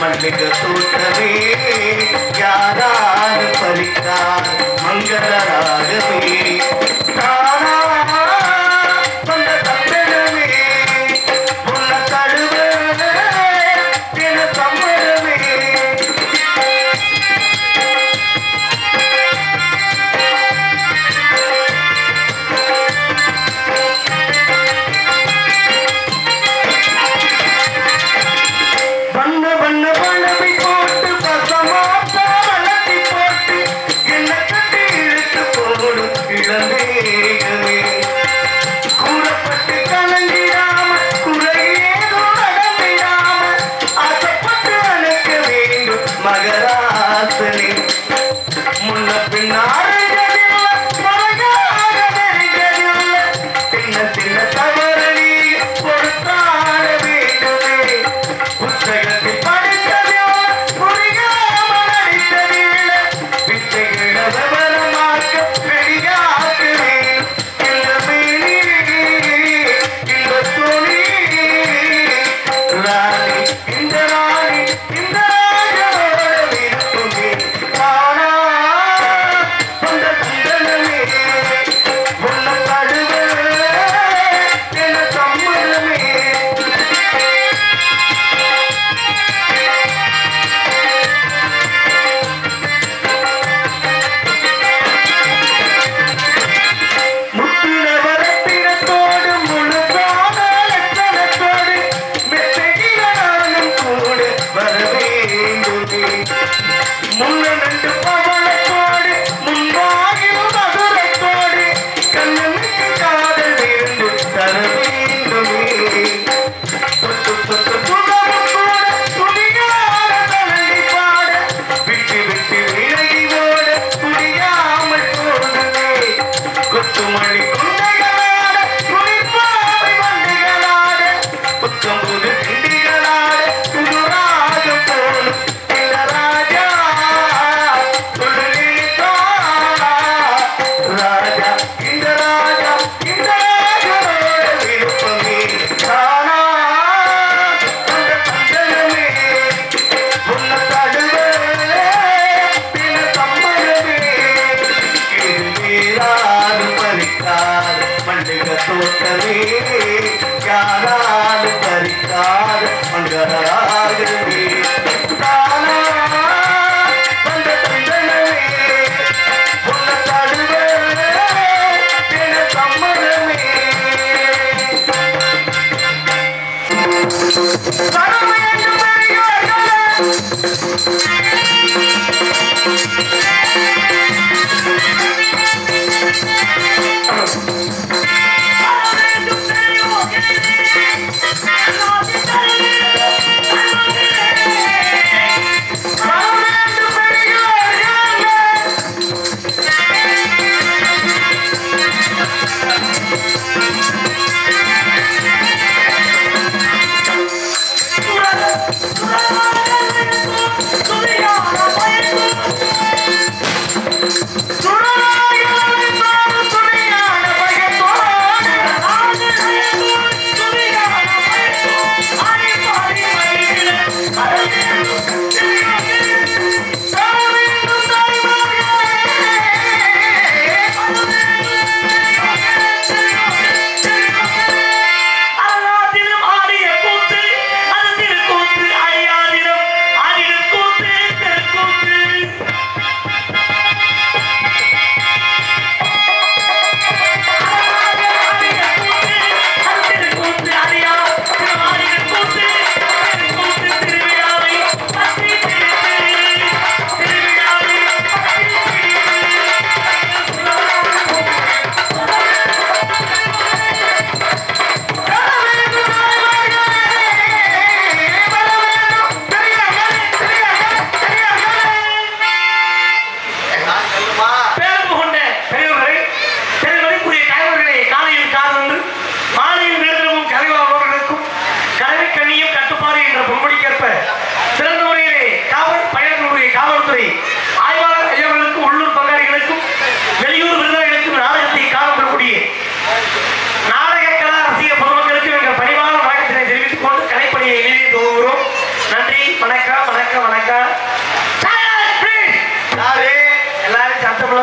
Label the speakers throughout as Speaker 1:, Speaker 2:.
Speaker 1: மல்லிக தோட்டமே யாராலும் பறித்தார் மங்கள ராகமே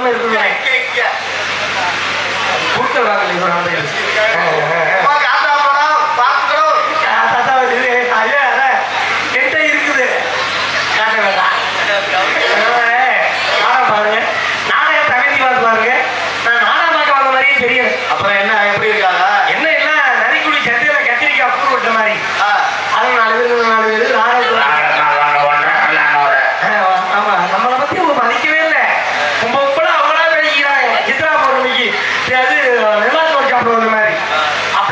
Speaker 2: இல்லாம இருக்குது. கூட்டல் வாங்கல இவர் வந்து கெட்ட இருக்குது காட்ட வேண்டாம். நாடகம் பாருங்க, நாடகத்தை அமைதி பார்த்து பாருங்க. நான் நாடகம் பார்க்க வந்த மாதிரியே தெரியும்.
Speaker 1: அப்புறம் என்ன எப்படி இருக்காங்க?
Speaker 2: என்ன எல்லாம் நரிக்குடி சந்தையில கத்திரிக்காய் அப்பு விட்ட மாதிரி. அது 4 பேர் 4 பேர் ஆமா, நம்மளை பத்தி அவங்க மதிக்கவே இல்லை. கும்பல அவங்களா பேசிக்கிறாங்க. சித்ரா பௌர்ணமிக்கு அது நிர்வாக சாப்பிட வந்த மாதிரி. அப்ப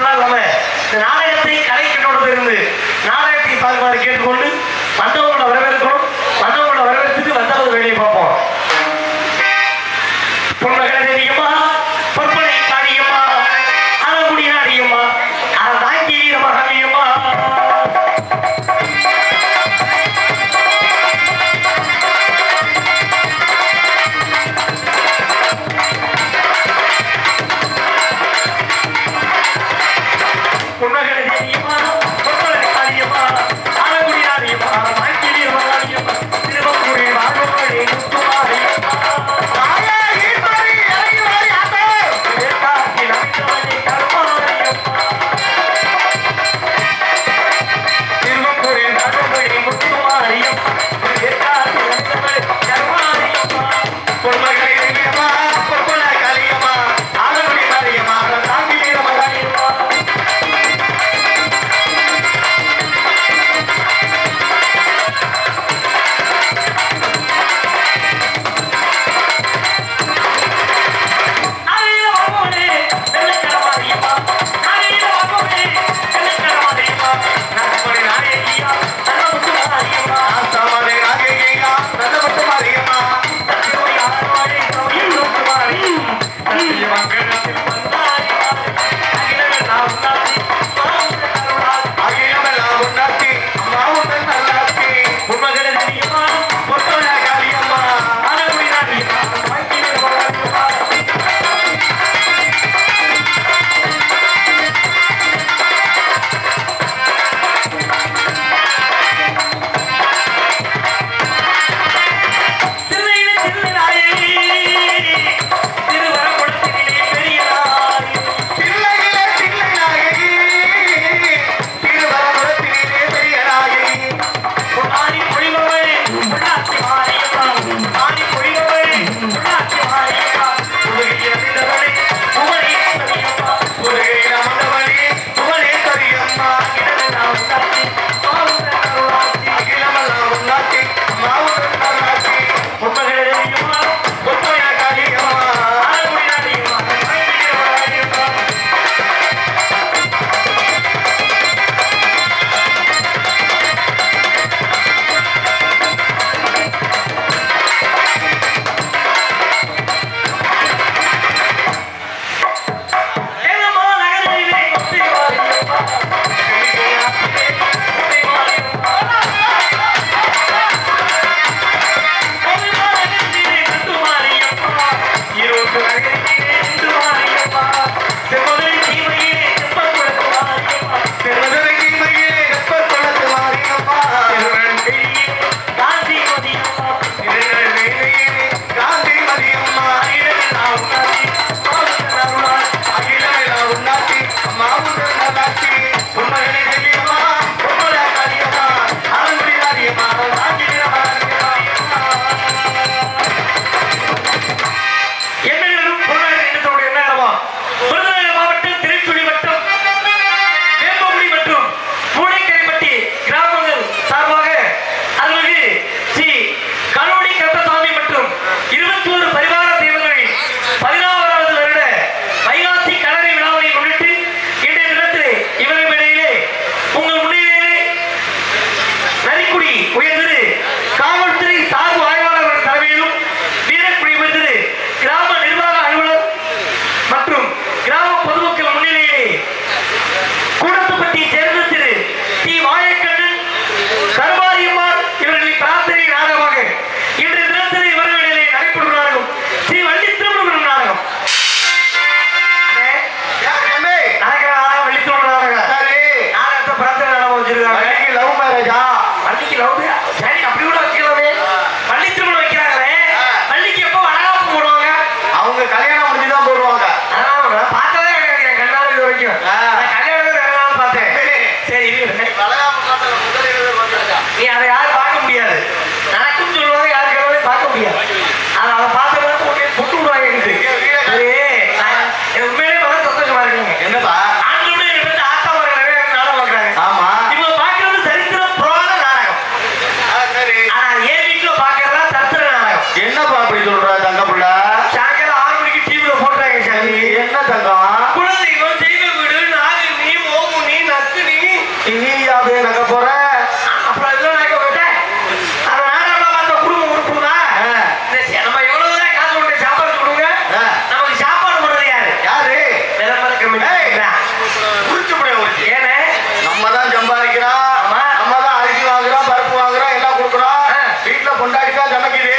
Speaker 1: சமைக்குது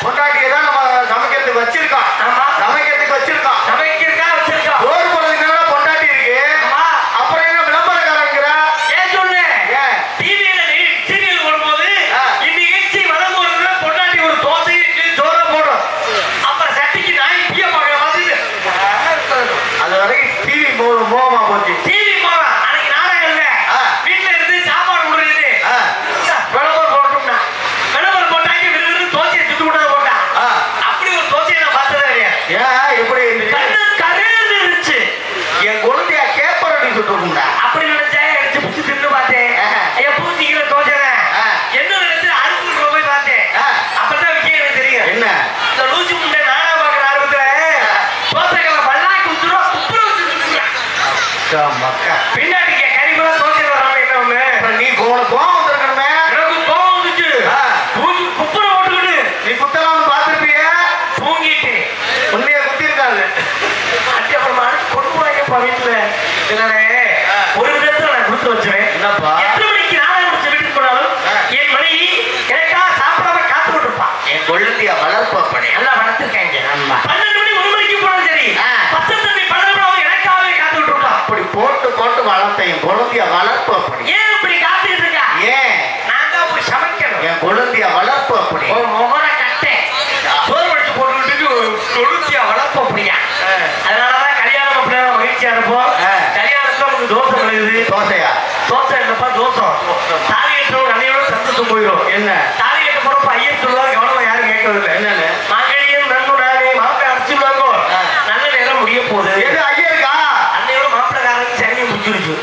Speaker 1: பொண்டாட்டியை தான் நம்ம சமைக்கிறதுக்கு வச்சிருக்கோம்.
Speaker 2: ஆமா.
Speaker 1: சமைக்கிறதுக்கு வச்சிருக்கோம்.
Speaker 2: சமைக்கிறதா வச்சிருக்கோம்.
Speaker 1: சோறு போடுறதுக்கு பொண்டாட்டி இருக்கு.
Speaker 2: ஆமா.
Speaker 1: அப்புறம் என்ன விளம்பரக்காரங்கிற
Speaker 2: ஏன் சொல்லு
Speaker 1: ஏன்
Speaker 2: டிவியில சீரியல் வரும்போது இந்நிகழ்ச்சி வரும்போது பொண்டாட்டி ஒரு தோசை சோற போடும். அப்புறம் சட்டிக்கு நாய் பிய பார்க்க மாதிரி
Speaker 1: அது வரைக்கும் டிவி மோகமா போச்சு.
Speaker 2: டிவி போவா அன்னைக்கு நாடகம் இல்ல வீட்டுல இருந்து சாப்பாடு கொடுக்குறது விளம்பரம் போட்டோம்னா விளம்பரம் போட்டாங்க விறுவிறு தோசையை சுட்டு விட்டதை போட்டா அப்படி ஒரு தோசையை நான் பார்த்ததே கிடையாது.
Speaker 1: ஏன் எப்படி இருந்துச்சு?
Speaker 2: கண்ணு கரையில இருந்துச்சு.
Speaker 1: என் குழந்தைய கேப்பரடி சுட்டுருக்கும்டா.
Speaker 2: அப்படி நினைச்சா எடுத்து பிடிச்சி தின்னு பார்த்தேன். ஐயா பூச்சிக்கிற தோசை என்ன நினைச்சு அறுப்பு போய் பார்த்தேன். அப்பதான் விஷயம் எனக்கு தெரியும்.
Speaker 1: என்ன
Speaker 2: இந்த லூசி முண்டை நாடா பார்க்குற ஆரம்பத்துல தோசைகளை பல்லாக்கி ஊத்துறோம் குப்புற வச்சு
Speaker 1: மக்கா
Speaker 2: பின்னாடி கறிபுரா தோசை வராம என்ன ஒண்ணு
Speaker 1: நீ கோவம் வந்துருக்கணுமே.
Speaker 2: எனக்கு கோவம் வந்துச்சு. தூக்கி குப்புற ஓட்டுக்கிட்டு
Speaker 1: நீ குத்தலாம் பார்த்துருப்பிய.
Speaker 2: தூங்கிட்டு
Speaker 1: உண்மையை குத்தி இருக்காது.
Speaker 2: அட்டி அப்புறமா அடுத்து கொண்டு போறாங்கப்பா வீட்டுல என்னனே ஒரு விதத்துல நான் கொடுத்து வச்சுவேன்.
Speaker 1: என்னப்பா
Speaker 2: எத்தனை மணிக்கு நாடகம் முடிச்சு வீட்டுக்கு போனாலும் என் மனைவி எனக்கா சாப்பிடாம காத்து விட்டுருப்பான்.
Speaker 1: என் குழந்தைய வளர்ப்பு அப்படி
Speaker 2: நல்லா வளர்த்துருக்காங்க. 12 மணி 1 மணிக்கு போனாலும் சரி பச்சை தண்ணி பழகிறவங்க எனக்காகவே காத்து விட்டுருப்பான்.
Speaker 1: அப்படி போட்டு போட்டு வளர்த்த என் குழந்தைய வளர்ப்பு அப்படி.
Speaker 2: ஏன் இப்படி காத்துக்கிட்டு இருக்கா?
Speaker 1: ஏன்
Speaker 2: நான் தான் போய் சமைக்கணும்.
Speaker 1: என் குழந்தைய வளர்ப்பு அப்படி.
Speaker 2: ஒரு முகர கட்டை சோறு வடிச்சு போட்டுக்கிட்டு தொழுத்தியா வளர்ப்பு அப்படியா. அதனாலதான் கல்யாணம் அப்படின்னா மகிழ்ச்சியா இருப்போம். கல்யாணத்துல நமக்கு தோசை விளையுது.
Speaker 1: தோசையா
Speaker 2: தோசை என்னப்பா தோசம் தாலி கட்டுறவங்க அன்னையோட சந்தோஷம் போயிடும்.
Speaker 1: என்ன
Speaker 2: தாலி கட்ட போறப்ப ஐயர் சொல்லுவாங்க கவனமா யாரும் கேட்கறதில்லை.
Speaker 1: என்னன்னு
Speaker 2: மாங்கல்யம் நன்னுடானே மாப்பிள்ளை அடிச்சுடுவாங்க. நல்ல நேரம் முடிய போகுது.
Speaker 1: எது ஐயா இருக்கா?
Speaker 2: அன்னையோட மாப்பிள்ளைக்காரங்க சரி முடிஞ்சிருச்சு.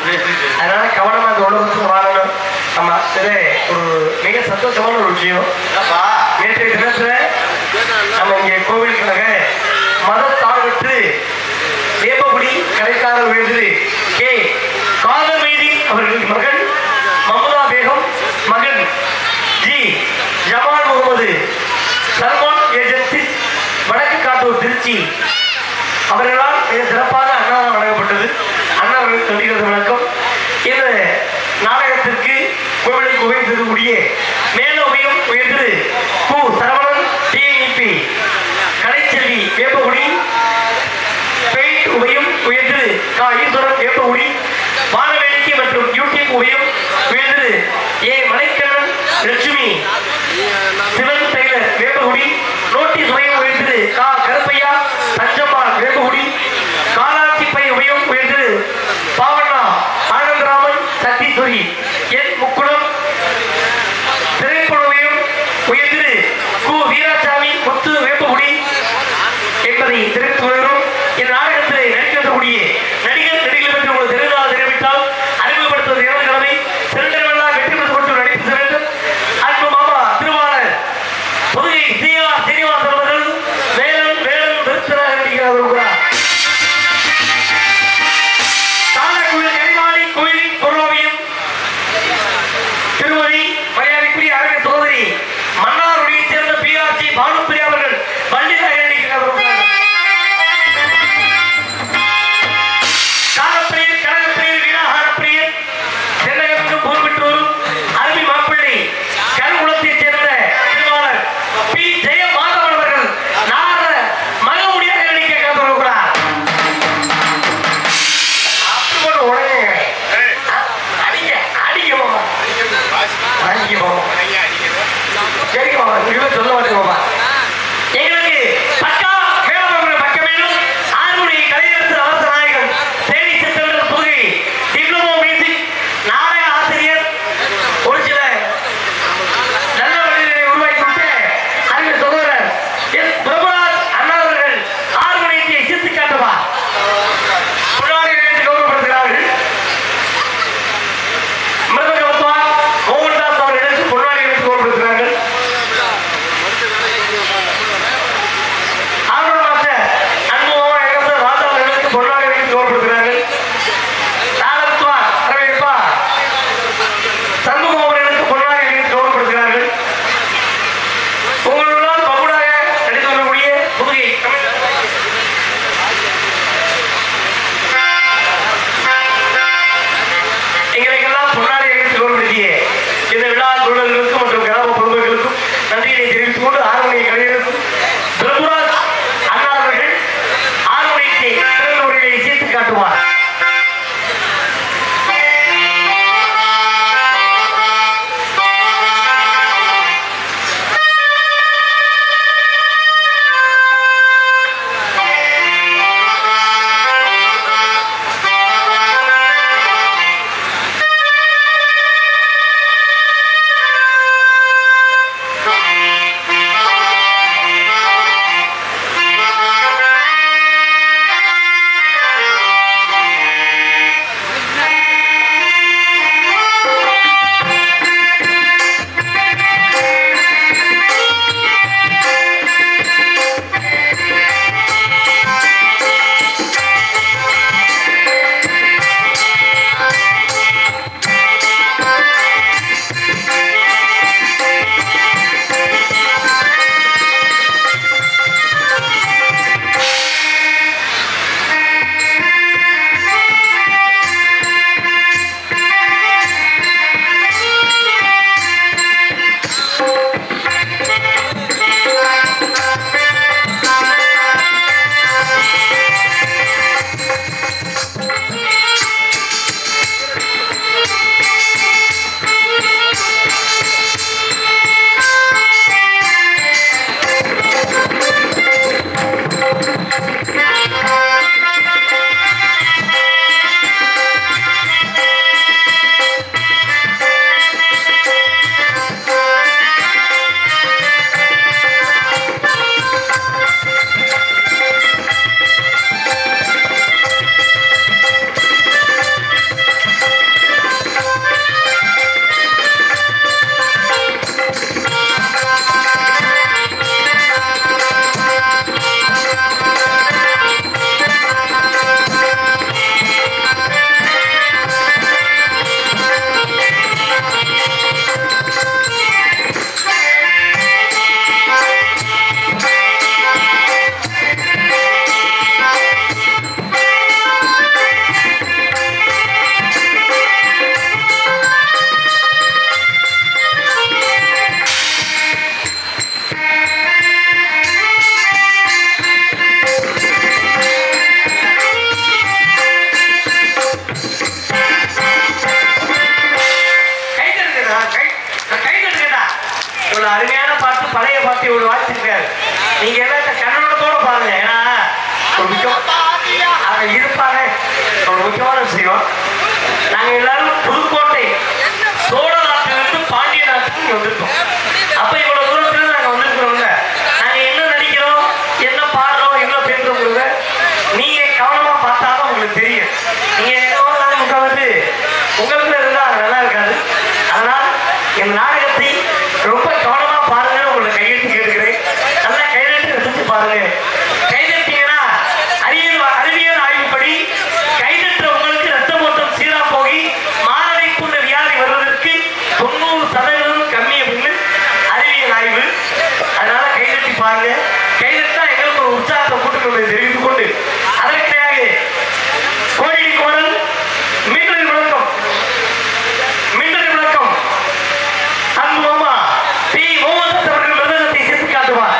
Speaker 2: அதனால கவனமா அந்த உலகத்துக்கு வாழணும். ஆமா சரி ஒரு மிக சந்தோஷமான ஒரு விஷயம்.
Speaker 1: என்னப்பா
Speaker 2: நேற்றைய தினத்துல நம்ம இங்கே கோவிலுக்காக மதத்தாழ்வற்று வேப்பகுடி கடைக்காரர் வேண்டு கே காதமேதி அவர்கள் மகன் மமதா பேகம் மகன் ஜி ஜமால் முகமது சல்மான் ஏஜென்சி வடக்கு காட்டூர் திருச்சி அவர்களால் மிக சிறப்பாக அன்னதானம் வழங்கப்பட்டது. அண்ணாவர்களுக்கு நன்றிகள் வணக்கம். இந்த நாடகத்திற்கு கோவிலை உபயோகிக்கக்கூடிய மேலோபியம் உயர்ந்து கு சரவணன் டிஎன்பி கலைச்செல்வி வேப்பகுடி பெயிண்ட் உபயம் உயர்ந்து கா ஈஸ்வரன் வேப்பகுடி வானவேடிக்கை மற்றும் யூடியூப் உபயம் உயர்ந்து ஏ மலைக்கண்ணன் லட்சுமி சிவன் டெய்லர் வேப்பகுடி நோட்டீஸ் உபயம் உயர்ந்து கா கருப்பையா தஞ்சம்மாள் வேப்பகுடி காலாட்சிப்பை உபயம் உயர்ந்து பாவண்ணா ஆனந்தராமன் சத்தீஸ்வரி என் முக்குளம் திரைப்படம் உயர்ந்து கு வீராசாமி முத்து வேப்பகுடி என்பதை தெரிவித்து வருகிறோம். இந்த நாடகத்தில் நடிக்கக்கூடிய நடிகர் நடிகர்கள் பற்றி உங்களுக்கு தெரிந்தால் தெரிவித்தால் அறிமுகப்படுத்துவது எனது கடமை. சிறந்தவர்களாக வெற்றி பெற்று கொண்டு நடித்து வேண்டும். அன்பு மாமா திருவாளர் புதுகை சீனிவாசன் அவர்கள் வேலன் வேலன் விருத்தராக நடிக்கிறார். தாழக்குழு கனிமாளி கோயிலின் பொருளோவியம் திருமதி மரியாதைக்குரிய அரங்க சோதரி மன்னாருடைய சேர்ந்த பிஆர்சி பானுப்பிரியா அவர்கள் பள்ளியாக நடிக்கிறார். காலப்பிரியர் கனகப்பிரியர் வீணாகாரப்பிரியர் சென்னகத்துக்கு பூர்விட்டோரும் அருமை மாப்பிள்ளை கருங்குளத்தைச் சேர்ந்த திருவாளர் பி ஜெய மாதவன் அவர்கள் நார மகமுடியாக நடிக்க காத்திருக்கிறார். அப்படி உடனே அடிக்க அடிக்க மாமா அடிக்க மாமா சரி மாமா நீங்க சொல்ல மாட்டேங்க மாமா. எங்களுக்கு பக்கா வேளாண் பக்கமேலும் ஆறுமணி கலைஞர் அரச நாயகன் தேனி சித்தர்கள் புதுகை டிப்ளமோ மியூசிக் நாடக ஆசிரியர் ஒரு சில நல்ல மனிதர்களை உருவாக்கி விட்டு அறிவு சகோதரர் எஸ் பிரபுராஜ் அண்ணா அவர்கள் ஆறுமணியத்தை சித்து காட்டுவார். முன்னாடி கௌரவப்படுத்துகிறார்கள். மிருதகவத்வா மோகன்தாஸ் அவர்களுக்கு பொன்னாடி எடுத்து கௌரவப்படுத்துகிறார்கள். ஆர்வம் மாஸ்டர் அன்புமா எங்கசர் ராஜா அவர்களுக்கு பொன்னாடி எடுத்து கௌரவப்படுத்துகிறார்கள். தாளத்வா வரவேற்பா சண்முகம் அவர்களுக்கு பொன்னாடி எடுத்து கௌரவப்படுத்துகிறார்கள். உங்களுடன் பகுடாக நடித்து வரக்கூடிய புதுகை எங்களுக்கெல்லாம் பொன்னாடி எடுத்து கௌரவப்படுத்திய இந்த விழா குழுக்களுக்கும் மற்றும் கிராம பொதுமக்களுக்கும் நன்றியை தெரிவித்துக் பார்த்து ஒரு வாசிச்சிருக்காரு. நீங்க எல்லாத்த கண்ணோட்டத்தோட பாருங்க. ஏன்னா ஒரு முக்கியம் அவங்க இருப்பாங்க. ஒரு முக்கியமான விஷயம், நாங்க எல்லாரும் புதுக்கோட்டை சோழ நாட்டிலிருந்து பாண்டிய நாட்டுக்கு இங்க வந்திருக்கோம். அப்ப இவ்வளவு தூரத்துல நாங்க வந்திருக்கிறோம்ல, நாங்க என்ன நடிக்கிறோம், என்ன பாடுறோம், என்ன பேசுறோங்கிறத நீங்க கவனமா பார்த்தாதான் உங்களுக்கு தெரியும். நீங்க வந்து உங்களுக்கு இருந்தா நல்லா இருக்காது. அதனால் என் நாடகத்தை ரொம்ப கவனமா பாருங்க. உங்களை கையெழுத்து கேட்டுக்கிறேன். நல்லா கையெழுத்து ரசிச்சு பாருங்க. கைதட்டிங்கன்னா அறிவியல் ஆய்வுப்படி கைதற்ற உங்களுக்கு ரத்த ஓட்டம் சீரா போகி மாரடை கொண்ட வியாதி வருவதற்கு 90% கம்மி அப்படின்னு அறிவியல் ஆய்வு. அதனால கைதட்டி பாருங்க. கைதட்டா எங்களுக்கு ஒரு உற்சாகத்தை கூட்டுக்கொண்டு தெரிவித்துக் கொண்டு அதற்காக கோடி கோடல் மீண்டும் விளக்கம் அன்பு மாமா பி மோகன் அவர்கள் மிருதகத்தை சேர்த்து காட்டுவார்.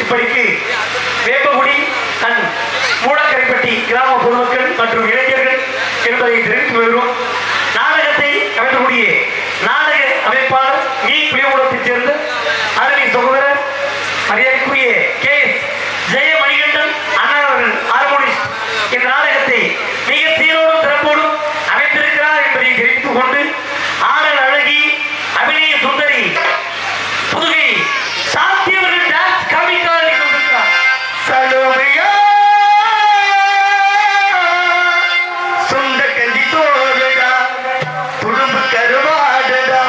Speaker 2: இப்படிக்கு வேப்பகுடி அண்ட் மூலக்கரைப்பட்டி கிராம பொதுமக்கள் மற்றும் இளைஞர்கள் என்பதை தெரிவித்து வருகிறோம். நாடகத்தை அமைக்கக்கூடிய நாடக அமைப்பாளர் புலியகுளத்தைச் சேர்ந்த அருமை சகோதரர் மரியாதைக்குரிய KS ஜெயமணிகண்டன் அண்ணா அவர்கள் ஹார்மோனிஸ்ட் இந்த நாடகத்தை மிக சீரோடும் சிறப்போடும் அமைத்திருக்கிறார் என்பதை தெரிவித்துக் கொண்டு ஆடல் அழகி அபிநய சுந்தரி புதுகை சாத்தியவர்கள் டான்ஸ் காமிக்கால் கொண்டிருக்கிறார். சலோமையா சுண்ட கஞ்சி தோடுடா துடும்பு கருவாடுடா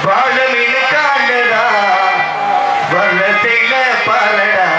Speaker 2: வாழ மீன் காண்டடா வளத்தையில பாலடா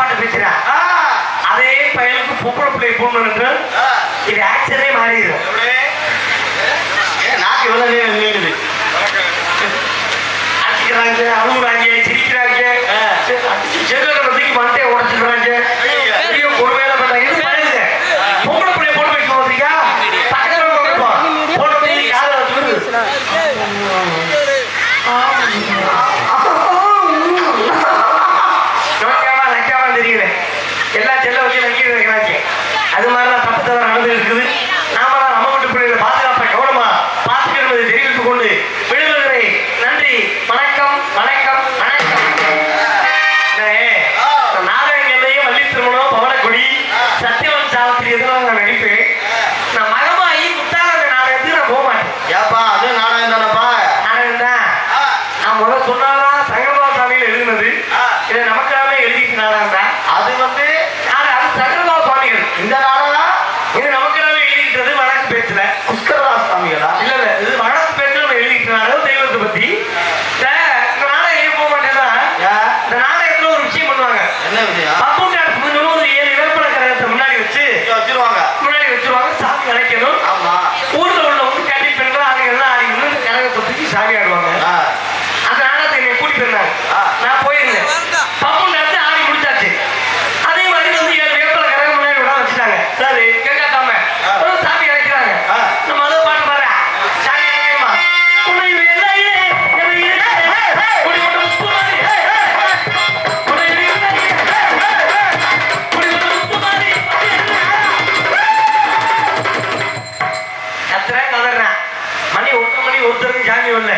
Speaker 2: பாட்டு பேசுறான் அதே பையனுக்கு பொம்பளை பிள்ளை போடணும் இது ஆக்சனே மாறிடும்
Speaker 1: நாக்கு இவ்வளவு நீடுது
Speaker 2: அடிக்கிறாங்க அழுகுறாங்க சிரிக்கிறாங்க செல்வத்துக்கு மண்டே உடச்சிடுறாங்க ஒரு வேலை பண்றாங்க இது பழகுது பொம்பளை பிள்ளை போட்டு வைக்க போறீங்க பக்கத்துல போட்டு யாரை தெரியல எல்லா செல்ல வச்சு நக்கி வைக்கிறாங்க அது மாதிரிலாம் தப்பு தவறு நடந்து இருக்குது நாம நம்ம வீட்டு பிள்ளைகளை பாதுகாப்பை கவனமா பார்த்துக்கிறது தெரிவித்துக் கொண்டு விடுவதை நன்றி வணக்கம் வணக்கம் வணக்கம் நாடகங்களையும் வள்ளி திருமணம் பவனக்குடி சத்தியவன் சாவித்திரி இதெல்லாம் நான் நடிப்பேன் நான் மகமாயி முத்தாள நாடகத்துக்கு நான் போக மாட்டேன்
Speaker 1: ஏப்பா அது நாடகம் தானப்பா
Speaker 2: நாடகம் தான் நான் முதல்ல சொன்னாதான் சங்கரபாபு சாமியில் எழுதுனது இதை நமக்காகவே எழுதிட்டு நாடகம் தான்
Speaker 1: அது வந்து
Speaker 2: அது சங்கரபாபு சுவாமிகள்
Speaker 1: இந்த நாடகம்
Speaker 2: இது நமக்காகவே எழுதிக்கிட்டது வழக்கு பேச்சுல
Speaker 1: புஷ்கரதாஸ் சாமிகளா
Speaker 2: இல்ல இல்ல இது வழக்கு பேச்சுல நம்ம எழுதிக்கிட்ட நாடகம் தெய்வத்தை பத்தி இந்த நாடகம் ஏன் போக மாட்டேன்னா இந்த நாடகத்துல ஒரு விஷயம் பண்ணுவாங்க
Speaker 1: என்ன விஷயம்
Speaker 2: பப்புண்டாட்டுக்கு 7 வேப்பன கரகத்தை முன்னாடி வச்சு வச்சிருவாங்க சாமி அழைக்கணும்
Speaker 1: ஆமா
Speaker 2: ஊர்ல உள்ளவங்க கண்டி பெண்கள் ஆளுங்கள்லாம் ஆடி வந்து கரகத்தை தூக்கி சாமி ஆடுவாங்க அந்த நாடகத்தை என்னை கூட்டி போயிருந்தாங்க நான் போயிருந்தேன் பப்புண்டாட்டு ஆடி முடிச்சாச்சு அதே மாதிரி வந்து 7 வேப்பன கரகம் முன்னாடி விட வச்சுட்டாங்க சரி கேட்காம சாமி அழைக்கிறாங்க நம்ம அதை பாட்டு பாரு சாமி அழைக்கணுமா உன்னை வேலையே குடி கொண்டு முத்துமாரி உன்னை வேலையே குடி கொண்டு முத்துமாரி கத்துறேன் கதறேன் மணி 1 மணி ஒருத்தருக்கு சாமி வரல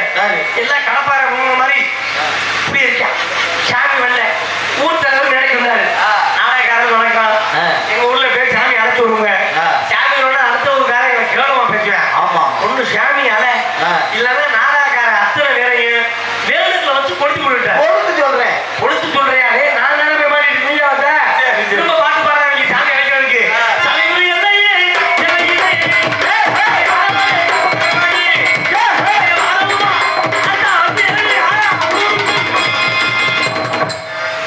Speaker 2: எல்லாம் கடப்பாறை மாதிரி இப்படி இருக்கேன் சாமி வரல ஊர் தலைவர் நினைக்க வந்தாரு நாடகக்காரர் வணக்கம் எங்க ஊர்ல போய் சாமி அழைச்சு விடுங்க சாமியோட அடுத்த ஒரு காரம் கேவலமா பேசுவேன்
Speaker 1: ஆமா
Speaker 2: ஒண்ணு சாமி அலை இல்லன்னா நாடகக்கார அத்தனை வேறையும் வேலுக்குள்ள வச்சு கொடுத்து விட்டுட்டேன் கொடுத்து சொல்றேன் அதே நான் நினைப்ப மாதிரி நீங்க வந்த திரும்ப பாட்டு பாடுறாங்க சாமி அழைக்கிறதுக்கு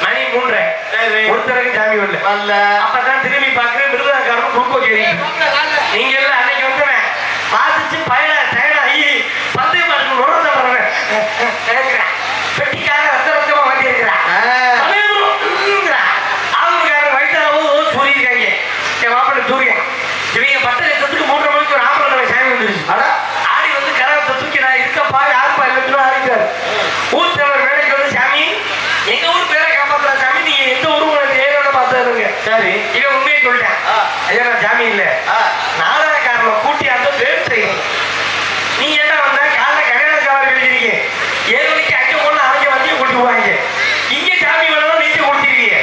Speaker 2: மணி 3 ஒருத்தருக்கு சாமி வரல அப்பதான் திரும்பி பார்க்கிறேன் விருதுகாரன் குறுக்கோக்கி நீங்க எல்லாம் அன்னைக்கு வந்துடுறேன் வாசிச்சு பயண டயர்டாகி பந்தய மாட்டு நுழைந்த வர்றேன் பெட்டிக்காக ரத்தமா மாட்டி இருக்கிறேன் ஆளுக்காரன் வயிற்றாலும் சூரியிருக்காங்க என் மாப்பிள்ளை சூரியன் இவங்க 10 லட்சத்துக்கு 3 மணிக்கு ஒரு ஆம்பளை சாமி வந்துருச்சு ஆடி வந்து கரகத்தை தூக்கி நான் இருக்கப்பா யாருப்பா இல்லைன்னு ஆடிட்டாரு ஊர் தலைவர் வேலைக்கு வந்து சாமி எங்க ஊர் பேரை காப்பாத்துற சாமி நீங்க எந்த ஊரும் ஏரோட பார்த்தாருங்க
Speaker 1: சரி
Speaker 2: இவன் உண்மையை சொல்லிட்டேன் ஐயா நான் சாமி இல்ல நாடகக்காரனை கூட்டி அந்த பேர் செய்யும் நீ என்ன வந்த காலைல கல்யாணக்காரர் எழுதிருக்கீங்க 7 மணிக்கு அங்கே கொண்டு அவங்க வண்டியை கூட்டி போவாங்க இங்கே சாமி வேணும் நீங்க கொடுத்துருக்கீங்க